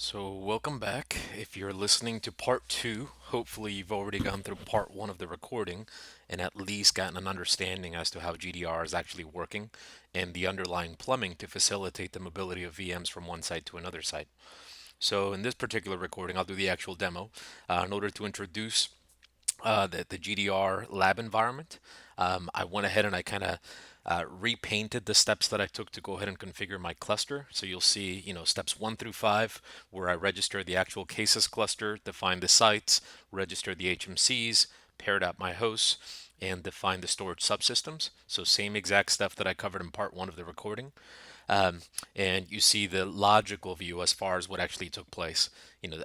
So, welcome back. If you're listening to part two, hopefully you've already gone through part one of the recording and at least gotten an understanding as to how GDR is actually working and the underlying plumbing to facilitate the mobility of VMs from one site to another site. So, in this particular recording, I'll do the actual demo in order to introduce the GDR lab environment. I went ahead and I kind of repainted the steps that I took to go ahead and configure my cluster. So you'll see, steps 1 through 5, where I register the actual cases cluster, define the sites, register the HMCs, paired out my hosts, and define the storage subsystems. So same exact stuff that I covered in part one of the recording. Um, and you see the logical view as far as what actually took place.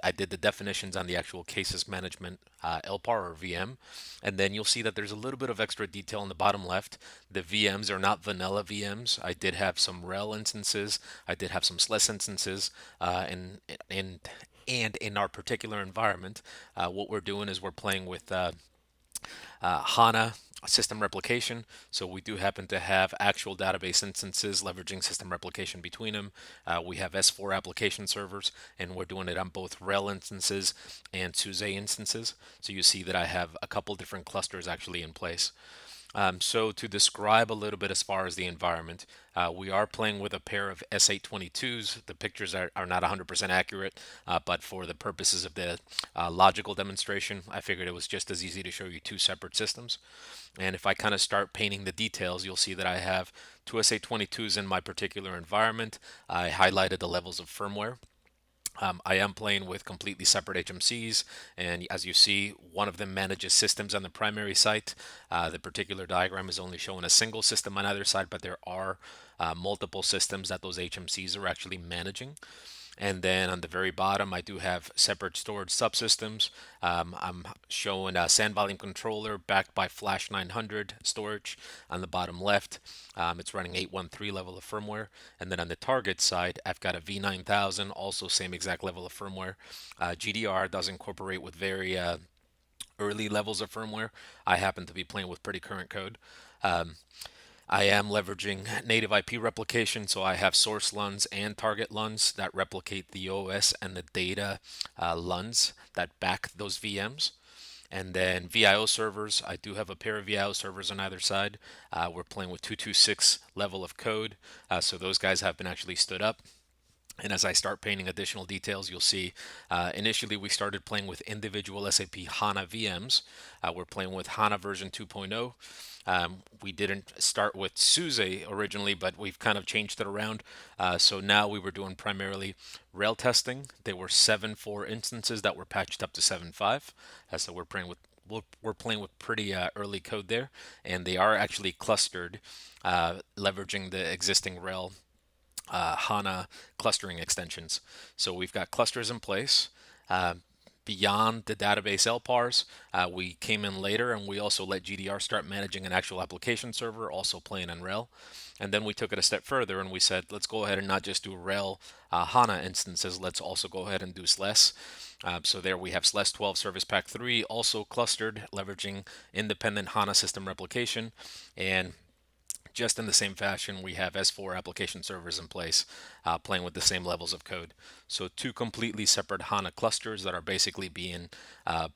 I did the definitions on the actual cases management LPAR or VM, and then you'll see that there's a little bit of extra detail in the bottom left. The VMs are not vanilla VMs. I did have some RHEL instances. I did have some SLES instances, and and in our particular environment, what we're doing is we're playing with HANA system replication. So we do happen to have actual database instances leveraging system replication between them. We have S4 application servers, and we're doing it on both RHEL instances and SUSE instances. So you see that I have a couple different clusters actually in place. So to describe a little bit as far as the environment, we are playing with a pair of S822s. The pictures are not 100% accurate, but for the purposes of the logical demonstration, I figured it was just as easy to show you two separate systems. And if I kind of start painting the details, you'll see that I have two S822s in my particular environment. I highlighted the levels of firmware. I am playing with completely separate HMCs, and as you see, one of them manages systems on the primary site. The particular diagram is only showing a single system on either side, but there are multiple systems that those HMCs are actually managing. And then on the very bottom, I do have separate storage subsystems. I'm showing a SAN volume controller backed by Flash 900 storage on the bottom left. It's running 813 level of firmware. And then on the target side, I've got a V9000, also same exact level of firmware. GDR does incorporate with very early levels of firmware. I happen to be playing with pretty current code. Um, I am leveraging native IP replication, so I have source LUNs and target LUNs that replicate the OS and the data LUNs that back those VMs. And then VIO servers, I do have a pair of VIO servers on either side. We're playing with 226 level of code, so those guys have been actually stood up. And as I start painting additional details, you'll see initially we started playing with individual SAP HANA VMs. We're playing with HANA version 2.0. We didn't start with SUSE originally, but we've kind of changed it around. So now we were doing primarily RHEL testing. There were 7.4 instances that were patched up to 7.5. So we're playing with pretty early code there, and they are actually clustered, leveraging the existing RHEL HANA clustering extensions. So we've got clusters in place. Uh, Beyond the database LPARs, we came in later and we also let GDR start managing an actual application server, also playing on RHEL. And then we took it a step further and we said, let's go ahead and not just do RHEL HANA instances, let's also go ahead and do SLES. So there we have SLES 12 Service Pack 3 also clustered, leveraging independent HANA system replication. And just in the same fashion, we have S4 application servers in place, playing with the same levels of code. So two completely separate HANA clusters that are basically being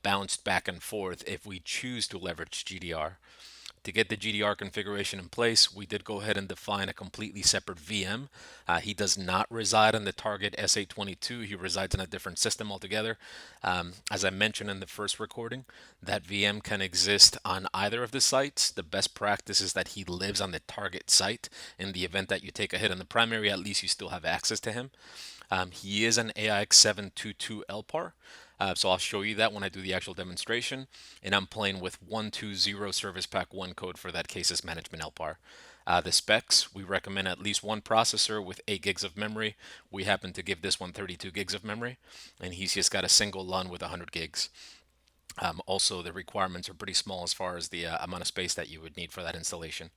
bounced back and forth if we choose to leverage GDR. To get the GDR configuration in place, we did go ahead and define a completely separate VM. He does not reside on the target S822. He resides in a different system altogether. As I mentioned in the first recording, that VM can exist on either of the sites. The best practice is that he lives on the target site. In the event that you take a hit on the primary, at least you still have access to him. He is an AIX722 LPAR. So I'll show you that when I do the actual demonstration. And I'm playing with 120 Service Pack 1 code for that cases management LPAR. The specs, we recommend at least one processor with 8 gigs of memory. We happen to give this one 32 gigs of memory, and he's just got a single LUN with 100 gigs. Also, the requirements are pretty small as far as the amount of space that you would need for that installation.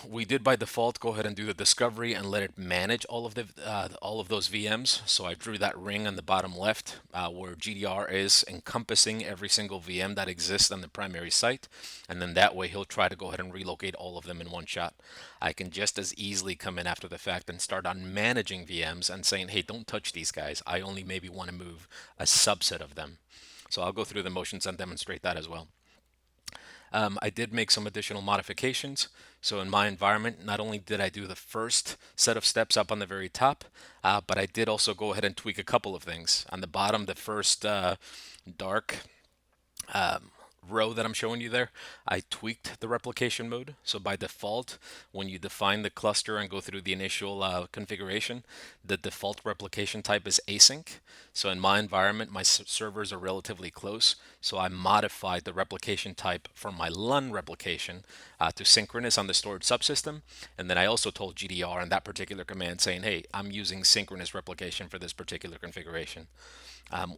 We did by default go ahead and do the discovery and let it manage all of those VMs. So I drew that ring on the bottom left where GDR is encompassing every single VM that exists on the primary site, and then that way he'll try to go ahead and relocate all of them in one shot. I can just as easily come in after the fact and start on managing VMs and saying, hey, don't touch these guys. I only maybe want to move a subset of them. So I'll go through the motions and demonstrate that as well. I did make some additional modifications. So in my environment, not only did I do the first set of steps up on the very top, but I did also go ahead and tweak a couple of things. On the bottom, the first dark row that I'm showing you there, I tweaked the replication mode. So by default, when you define the cluster and go through the initial configuration, the default replication type is async. So in my environment, my servers are relatively close. So I modified the replication type for my LUN replication to synchronous on the storage subsystem. And then I also told GDR in that particular command saying, hey, I'm using synchronous replication for this particular configuration.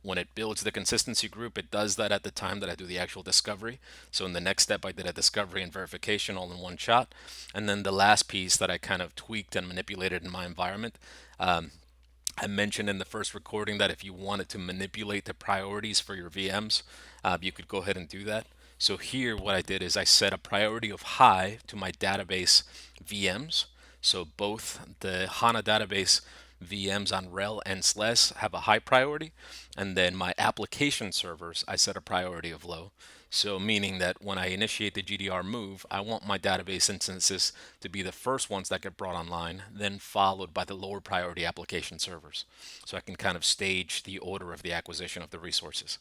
When it builds the consistency group, it does that at the time that I do the actual discovery. So in the next step, I did a discovery and verification all in one shot. And then the last piece that I kind of tweaked and manipulated in my environment, I mentioned in the first recording that if you wanted to manipulate the priorities for your VMs, you could go ahead and do that. So here what I did is I set a priority of high to my database VMs. So both the HANA database VMs on RHEL and SLES have a high priority, and then my application servers I set a priority of low. So meaning that when I initiate the GDR move, I want my database instances to be the first ones that get brought online, then followed by the lower priority application servers. So I can kind of stage the order of the acquisition of the resources.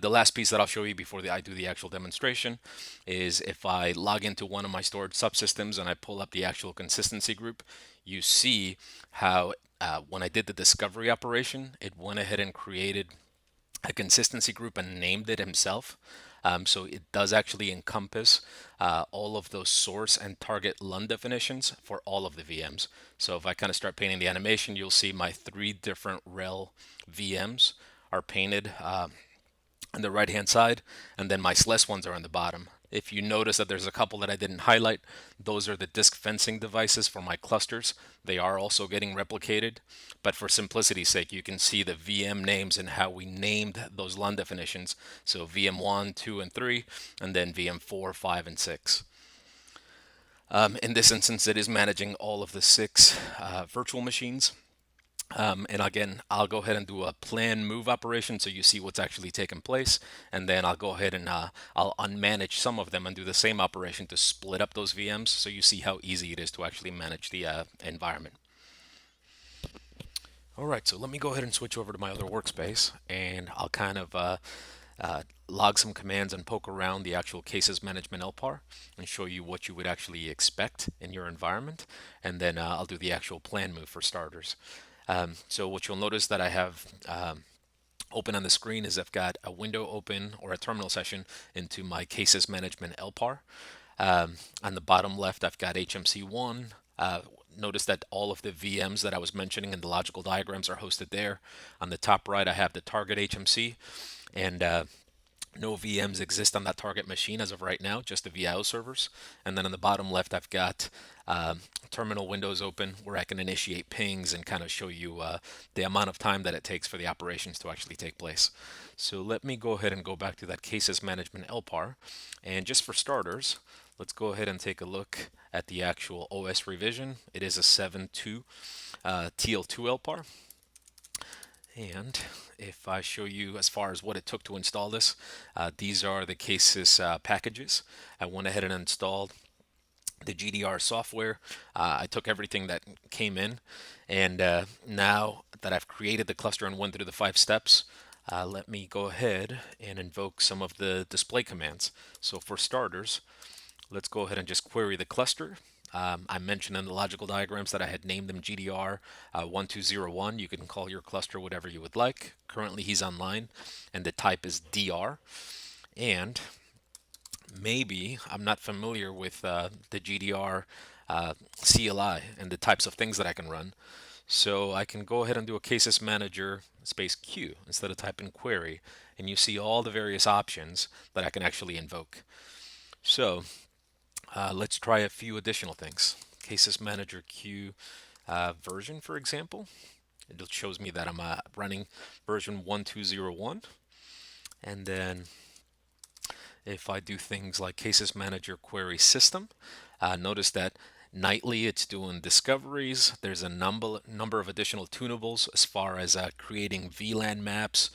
The last piece that I'll show you before I do the actual demonstration is if I log into one of my storage subsystems and I pull up the actual consistency group, you see how when I did the discovery operation, it went ahead and created a consistency group and named it himself. So it does actually encompass all of those source and target LUN definitions for all of the VMs. So if I kind of start painting the animation, you'll see my 3 different RHEL VMs are painted on the right hand side, and then my SLES ones are on the bottom. If you notice that there's a couple that I didn't highlight, those are the disk fencing devices for my clusters. They are also getting replicated, but for simplicity's sake, you can see the VM names and how we named those LUN definitions. So VM1, 2, and 3, and then VM4, 5, and 6. In this instance, it is managing all of the 6 virtual machines. And again, I'll go ahead and do a plan move operation so you see what's actually taking place. And then I'll go ahead and I'll unmanage some of them and do the same operation to split up those VMs so you see how easy it is to actually manage the environment. All right, so let me go ahead and switch over to my other workspace and I'll kind of log some commands and poke around the actual cases management LPAR and show you what you would actually expect in your environment. And then I'll do the actual plan move for starters. So what you'll notice that I have open on the screen is I've got a window open or a terminal session into my cases management LPAR. On the bottom left, I've got HMC1. Notice that all of the VMs that I was mentioning in the logical diagrams are hosted there. On the top right, I have the target HMC, and no VMs exist on that target machine as of right now, just the VIO servers. And then on the bottom left, I've got terminal windows open where I can initiate pings and kind of show you the amount of time that it takes for the operations to actually take place. So let me go ahead and go back to that cases management LPAR. And just for starters, let's go ahead and take a look at the actual OS revision. It is a 7.2 TL2 LPAR. And if I show you as far as what it took to install this, these are the cases packages. I went ahead and installed the GDR software. I took everything that came in, and now that I've created the cluster and went through the 5 steps, let me go ahead and invoke some of the display commands. So for starters, let's go ahead and just query the cluster. I mentioned in the logical diagrams that I had named them GDR 1201. You can call your cluster whatever you would like. Currently he's online and the type is DR. And maybe I'm not familiar with the GDR CLI and the types of things that I can run. So I can go ahead and do a cases manager space Q instead of typing query, and you see all the various options that I can actually invoke. So Let's try a few additional things. Cases Manager Q version, for example. It shows me that I'm running version 1201. And then if I do things like Cases Manager Query System, notice that nightly it's doing discoveries. There's a number of additional tunables as far as creating VLAN maps.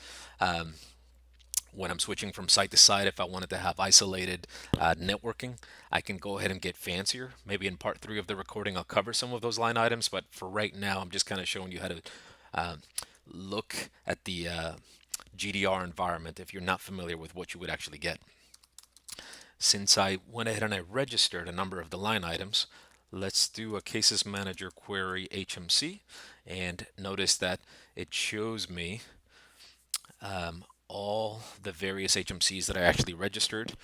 When I'm switching from site to site, if I wanted to have isolated networking, I can go ahead and get fancier. Maybe in part 3 of the recording, I'll cover some of those line items, but for right now, I'm just kind of showing you how to uh, look at the GDR environment if you're not familiar with what you would actually get. Since I went ahead and I registered a number of the line items, let's do a Cases Manager query HMC, and notice that it shows me all the various HMCs that I actually registered.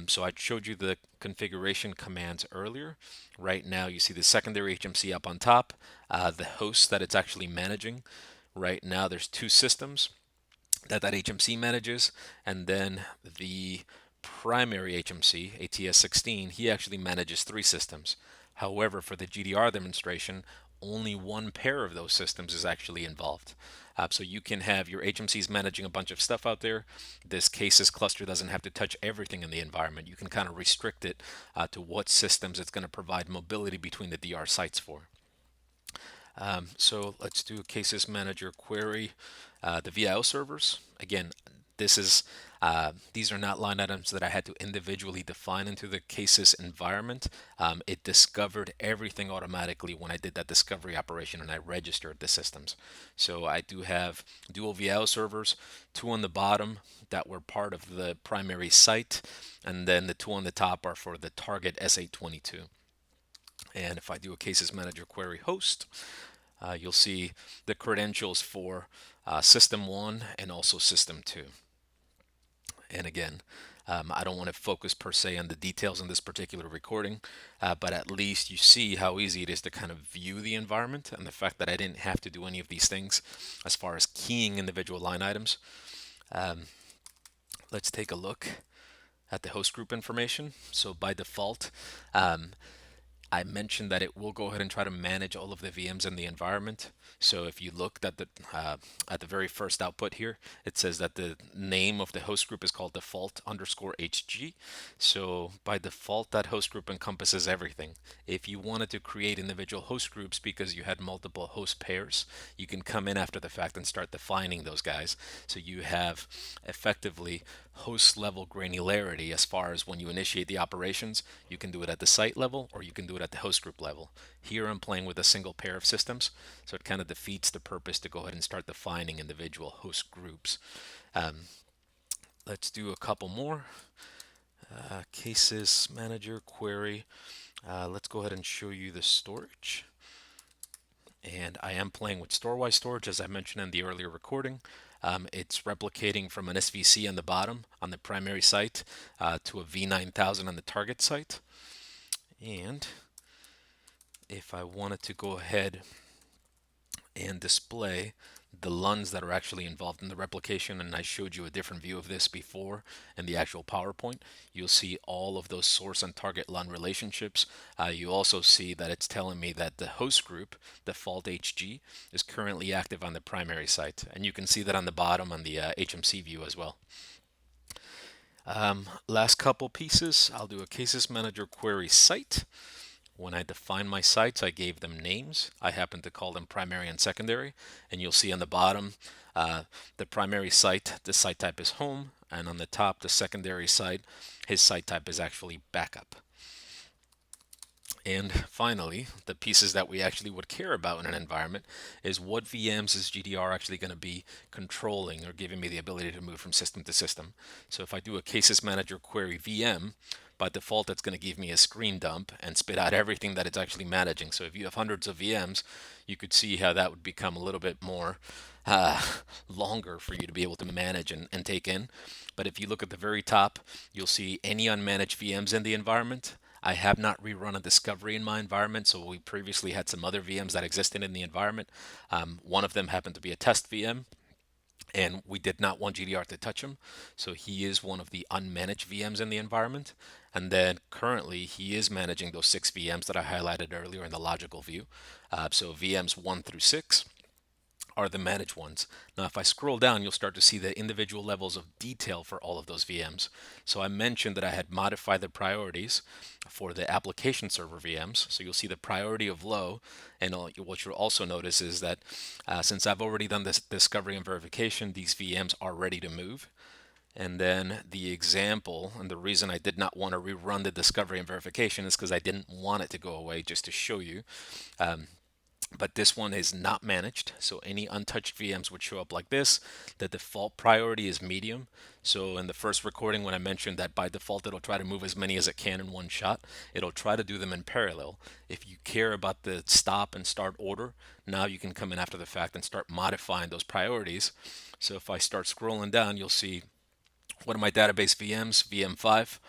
So I showed you the configuration commands earlier. Right now you see the secondary HMC up on top, the host that it's actually managing. Right now there's 2 systems that HMC manages, and then the primary HMC, ATS16, he actually manages 3 systems. However, for the GDR demonstration, only one pair of those systems is actually involved. So you can have your HMCs managing a bunch of stuff out there. This cases cluster doesn't have to touch everything in the environment. You can kind of restrict it to what systems it's going to provide mobility between the DR sites for. So let's do a Cases Manager query. The VIO servers, again, this is these are not line items that I had to individually define into the cases environment. It discovered everything automatically when I did that discovery operation and I registered the systems. So I do have dual VIO servers, 2 on the bottom that were part of the primary site, and then the 2 on the top are for the target S822. And if I do a Cases Manager query host, you'll see the credentials for System 1 and also System 2. And again, I don't want to focus per se on the details in this particular recording, but at least you see how easy it is to kind of view the environment, and the fact that I didn't have to do any of these things as far as keying individual line items. Let's take a look at the host group information. So by default, I mentioned that it will go ahead and try to manage all of the VMs in the environment. So if you looked at the very first output here, it says that the name of the host group is called default_HG. So by default, that host group encompasses everything. If you wanted to create individual host groups because you had multiple host pairs, you can come in after the fact and start defining those guys. So you have effectively host level granularity as far as when you initiate the operations. You can do it at the site level or you can do it at the host group level. Here I'm playing with a single pair of systems, so it kind of defeats the purpose to go ahead and start defining individual host groups. Let's do a couple more. Cases Manager query. Let's go ahead and show you the storage. And I am playing with storewise storage, as I mentioned in the earlier recording. It's replicating from an SVC on the bottom on the primary site to a V9000 on the target site. And if I wanted to go ahead and display the LUNs that are actually involved in the replication, and I showed you a different view of this before in the actual PowerPoint, you'll see all of those source and target LUN relationships. You also see that it's telling me that the host group, default HG, is currently active on the primary site, and you can see that on the bottom on the HMC view as well. Last couple pieces, I'll do a Cases Manager query site. When I define my sites, I gave them names. I happen to call them primary and secondary. And you'll see on the bottom, the primary site, the site type is home. And on the top, the secondary site, his site type is actually backup. And finally, the pieces that we actually would care about in an environment is what VMs is GDR actually going to be controlling or giving me the ability to move from system to system. So if I do a Cases Manager query VM, by default, it's going to give me a screen dump and spit out everything that it's actually managing. So if you have hundreds of VMs, you could see how that would become a little bit more longer for you to be able to manage and take in. But if you look at the very top, you'll see any unmanaged VMs in the environment. I have not rerun a discovery in my environment, so we previously had some other VMs that existed in the environment. One of them happened to be a test VM. and we did not want GDR to touch him. So he is one of the unmanaged VMs in the environment. And then currently he is managing those 6 VMs that I highlighted earlier in the logical view. So VMs 1 through 6 are the managed ones. Now, if I scroll down, you'll start to see the individual levels of detail for all of those VMs. So I mentioned that I had modified the priorities for the application server VMs. So you'll see the priority of low. And what you'll also notice is that since I've already done this discovery and verification, these VMs are ready to move. And then the example, and the reason I did not want to rerun the discovery and verification is because I didn't want it to go away, just to show you. But this one is not managed, so any untouched VMs would show up like this. The default priority is medium. So in the first recording, when I mentioned that by default it'll try to move as many as it can in one shot, it'll try to do them in parallel. If you care about the stop and start order, now you can come in after the fact and start modifying those priorities. So if I start scrolling down, you'll see one of my database VMs, VM5,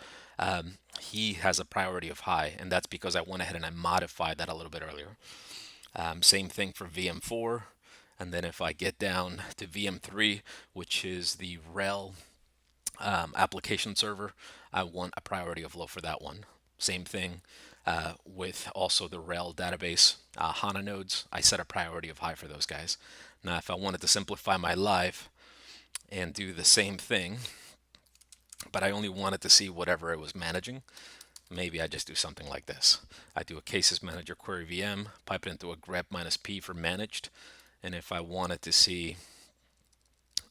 he has a priority of high, and that's because I went ahead and I modified that a little bit earlier. Same thing for VM4. And then if I get down to VM3, which is the RHEL application server, I want a priority of low for that one. Same thing with also the RHEL database HANA nodes. I set a priority of high for those guys. Now, if I wanted to simplify my life and do the same thing, but I only wanted to see whatever it was managing, maybe I just do something like this. I do a cases manager query VM, pipe it into a grep minus p for managed. And if I wanted to see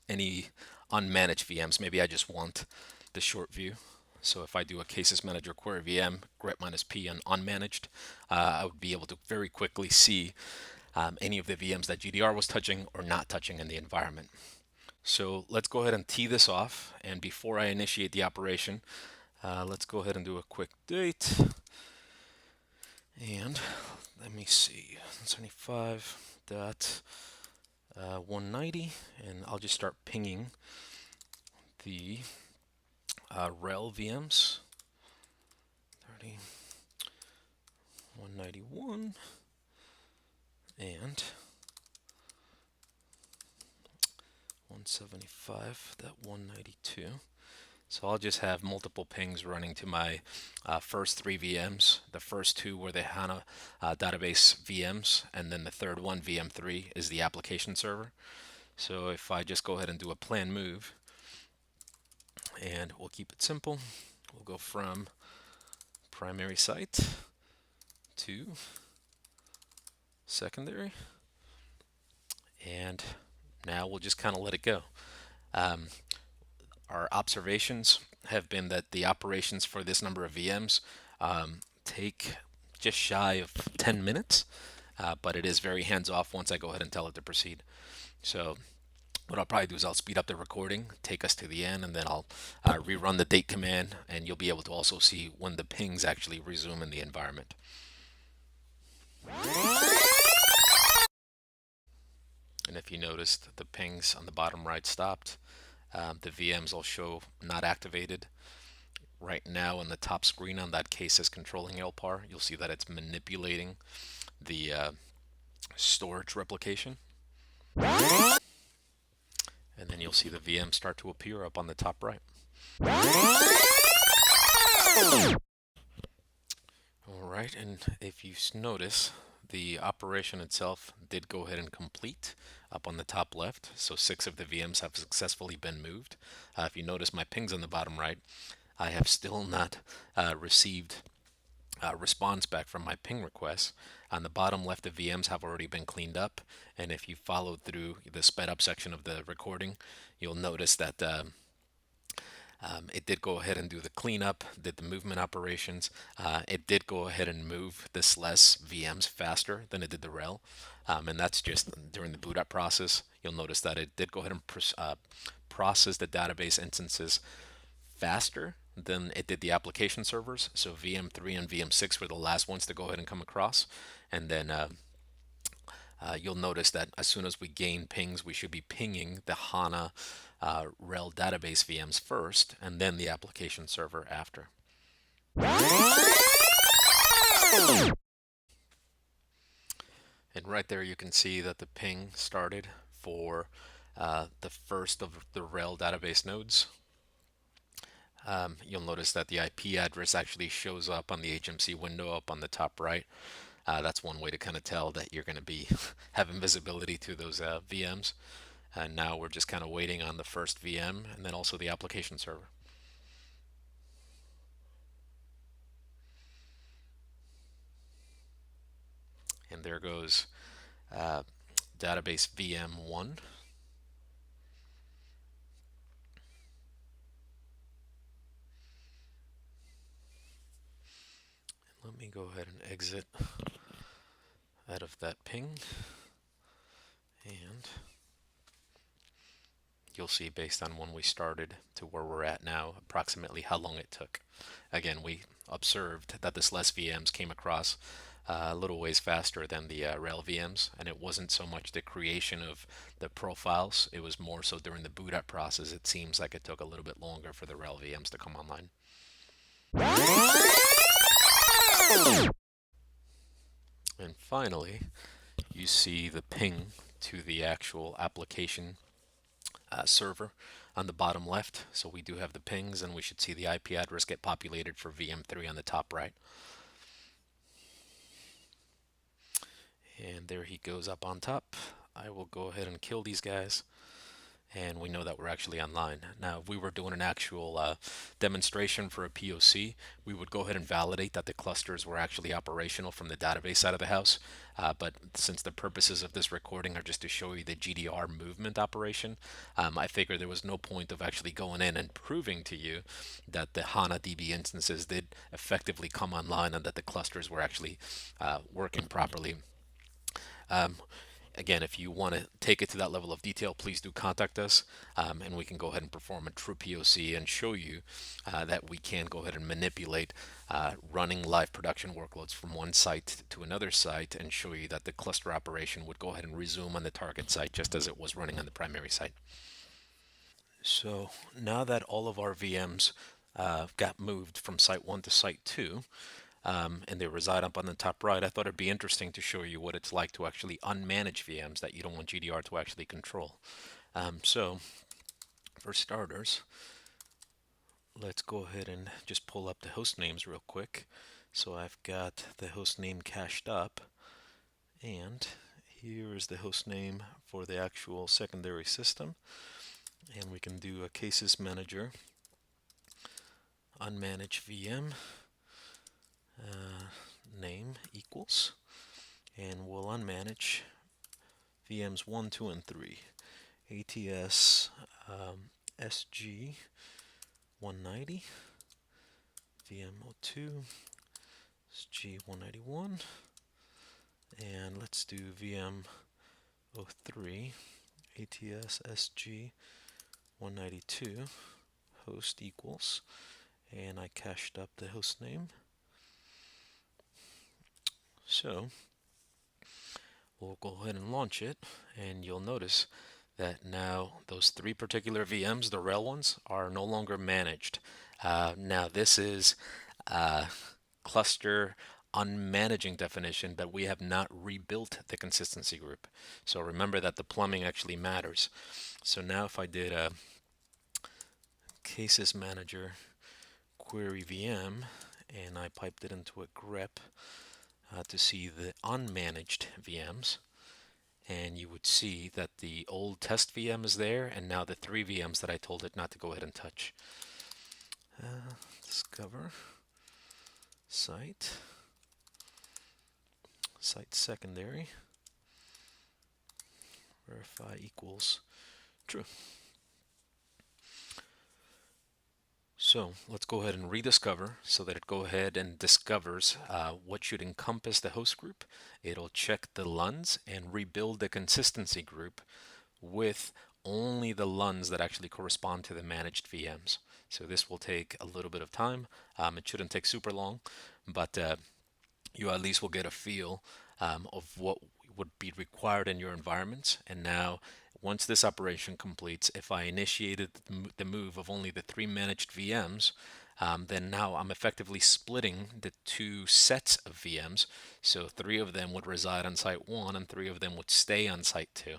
any unmanaged VMs, maybe I just want the short view. So if I do a cases manager query VM, grep minus p on unmanaged, I would be able to very quickly see any of the VMs that GDR was touching or not touching in the environment. So let's go ahead and tee this off. And before I initiate the operation, let's go ahead and do a quick date. And let me see, 175.190, and I'll just start pinging the RHEL VMs. 30, 191, and 175.192. So I'll just have multiple pings running to my first 3 VMs. The first 2 were the HANA database VMs, and then the third one, VM3, is the application server. So if I just go ahead and do a plan move, and we'll keep it simple, we'll go from primary site to secondary, and now we'll just kind of let it go. Our observations have been that the operations for this number of VMs take just shy of 10 minutes, but it is very hands-off once I go ahead and tell it to proceed. So what I'll probably do is I'll speed up the recording, take us to the end, and then I'll rerun the date command, and you'll be able to also see when the pings actually resume in the environment. And if you noticed, the pings on the bottom right stopped. The VMs will show not activated. Right now on the top screen on that case is controlling LPAR. You'll see that it's manipulating the storage replication. And then you'll see the VM start to appear up on the top right. Alright, and if you notice, the operation itself did go ahead and complete up on the top left. So 6 of the VMs have successfully been moved. If you notice my pings on the bottom right, I have still not received a response back from my ping requests. On the bottom left, the VMs have already been cleaned up. And if you followed through the sped up section of the recording, you'll notice that it did go ahead and do the cleanup, did the movement operations. It did go ahead and move the SLES VMs faster than it did the RHEL. And that's just during the boot up process. You'll notice that it did go ahead and process the database instances faster than it did the application servers. So VM3 and VM6 were the last ones to go ahead and come across. And then you'll notice that as soon as we gain pings, we should be pinging the HANA RHEL database VMs first, and then the application server after. And right there you can see that the ping started for the first of the RHEL database nodes. You'll notice that the IP address actually shows up on the HMC window up on the top right. That's one way to kind of tell that you're going to be having visibility to those VMs. And now we're just kind of waiting on the first VM and then also the application server. And there goes uh, database VM1. Let me go ahead and exit out of that ping, and you'll see based on when we started to where we're at now approximately how long it took. Again, we observed that the SLES VMs came across a little ways faster than the RHEL VMs, and it wasn't so much the creation of the profiles, it was more so during the boot up process. It seems like it took a little bit longer for the RHEL VMs to come online. And finally, you see the ping to the actual application server on the bottom left. So we do have the pings, and we should see the IP address get populated for VM3 on the top right. And there he goes up on top. I will go ahead and kill these guys, and we know that we're actually online. Now, if we were doing an actual demonstration for a POC, we would go ahead and validate that the clusters were actually operational from the database side of the house. But since the purposes of this recording are just to show you the GDR movement operation, I figured there was no point of actually going in and proving to you that the HANA DB instances did effectively come online and that the clusters were actually working properly. Um, Again, if you want to take it to that level of detail, please do contact us, and we can go ahead and perform a true POC and show you that we can go ahead and manipulate running live production workloads from one site to another site and show you that the cluster operation would go ahead and resume on the target site just as it was running on the primary site. So now that all of our VMs got moved from site 1 to site 2, and they reside up on the top right, I thought it'd be interesting to show you what it's like to actually unmanage VMs that you don't want GDR to actually control. So for starters, let's go ahead and just pull up the host names real quick. So I've got the host name cached up, and here is the host name for the actual secondary system. And we can do a cases manager unmanage VM name equals, and we'll unmanage VMs 1, 2, and 3. ATS SG 190, VM02, SG 191, and let's do VM03, ATS SG 192, host equals, and I cached up the host name. So we'll go ahead and launch it, and you'll notice that now those three particular VMs, the RHEL ones, are no longer managed. Now this is cluster unmanaging definition, but we have not rebuilt the consistency group. So remember that the plumbing actually matters. So now if I did a cases manager query VM and I piped it into a grep to see the unmanaged VMs, and you would see that the old test VM is there, and now the three VMs that I told it not to go ahead and touch. Discover site secondary, verify equals true. So let's go ahead and rediscover so that it go ahead and discovers what should encompass the host group. It'll check the LUNs and rebuild the consistency group with only the LUNs that actually correspond to the managed VMs. So this will take a little bit of time. It shouldn't take super long, but you at least will get a feel of what would be required in your environments. And now, once this operation completes, if I initiated the move of only the three managed VMs, then now I'm effectively splitting the two sets of VMs. So three of them would reside on site 1 and three of them would stay on site 2.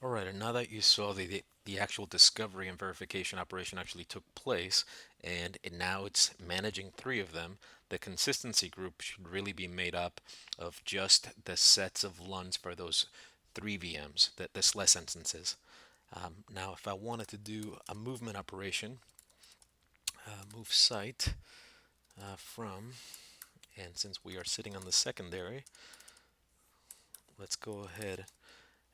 All right, and now that you saw the actual discovery and verification operation actually took place, and now it's managing three of them, the consistency group should really be made up of just the sets of LUNs for those three VMs, the SLES instances. Now, if I wanted to do a movement operation, move site from, and since we are sitting on the secondary, let's go ahead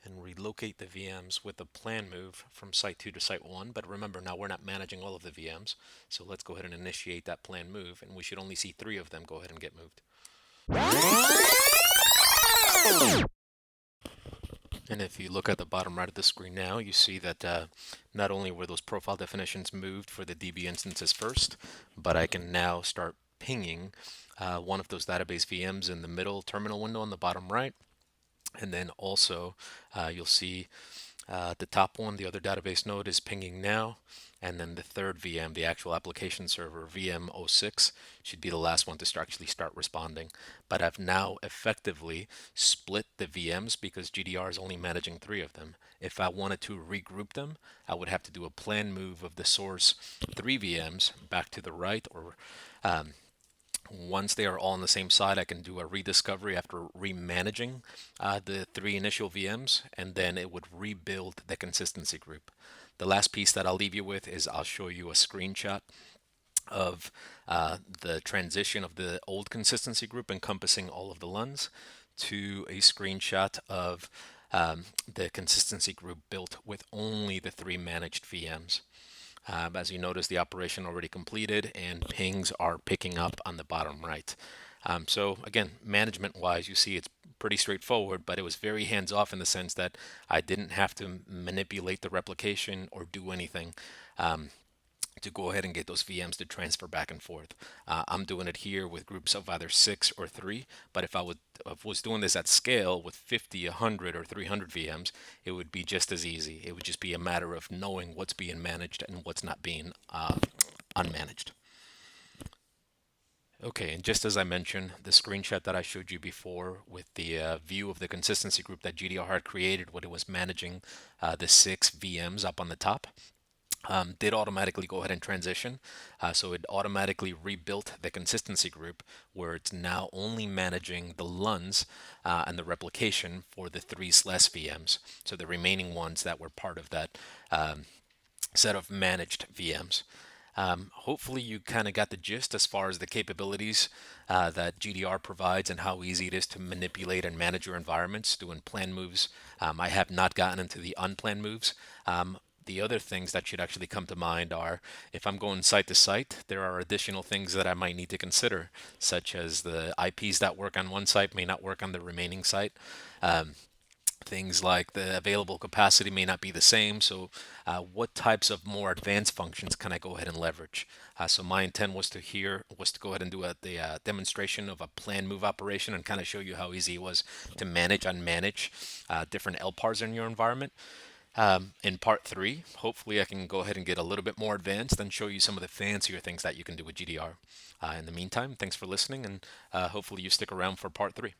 and relocate the VMs with a plan move from site 2 to site 1. But remember, now we're not managing all of the VMs, so let's go ahead and initiate that plan move, and we should only see three of them go ahead and get moved. And if you look at the bottom right of the screen now, you see that not only were those profile definitions moved for the DB instances first, but I can now start pinging one of those database VMs in the middle terminal window on the bottom right. And then also you'll see the top one, the other database node, is pinging now. And then the third VM, the actual application server, VM06, should be the last one to actually start responding. But I've now effectively split the VMs because GDR is only managing three of them. If I wanted to regroup them, I would have to do a plan move of the source three VMs back to the right, or once they are all on the same side, I can do a rediscovery after remanaging the three initial VMs, and then it would rebuild the consistency group. The last piece that I'll leave you with is I'll show you a screenshot of the transition of the old consistency group encompassing all of the LUNs to a screenshot of the consistency group built with only the three managed VMs. As you notice, the operation already completed and pings are picking up on the bottom right. So again, management-wise, you see it's pretty straightforward, but it was very hands-off in the sense that I didn't have to manipulate the replication or do anything to go ahead and get those VMs to transfer back and forth. I'm doing it here with groups of either 6 or 3, but if I was doing this at scale with 50, 100, or 300 VMs, it would be just as easy. It would just be a matter of knowing what's being managed and what's not being unmanaged. Okay, and just as I mentioned, the screenshot that I showed you before with the view of the consistency group that GDR had created when it was managing the 6 VMs up on the top, did automatically go ahead and transition. So it automatically rebuilt the consistency group where it's now only managing the LUNs and the replication for the 3 SLES VMs. So the remaining ones that were part of that set of managed VMs. Hopefully you kind of got the gist as far as the capabilities that GDR provides and how easy it is to manipulate and manage your environments doing plan moves. I have not gotten into the unplanned moves. The other things that should actually come to mind are if I'm going site to site, there are additional things that I might need to consider, such as the IPs that work on one site may not work on the remaining site. Things like the available capacity may not be the same. So what types of more advanced functions can I go ahead and leverage? So my intent was to go ahead and do the demonstration of a plan move operation and kind of show you how easy it was to manage and manage different LPARs in your environment. In part 3, hopefully I can go ahead and get a little bit more advanced and show you some of the fancier things that you can do with GDR. In the meantime, thanks for listening, and hopefully you stick around for part 3.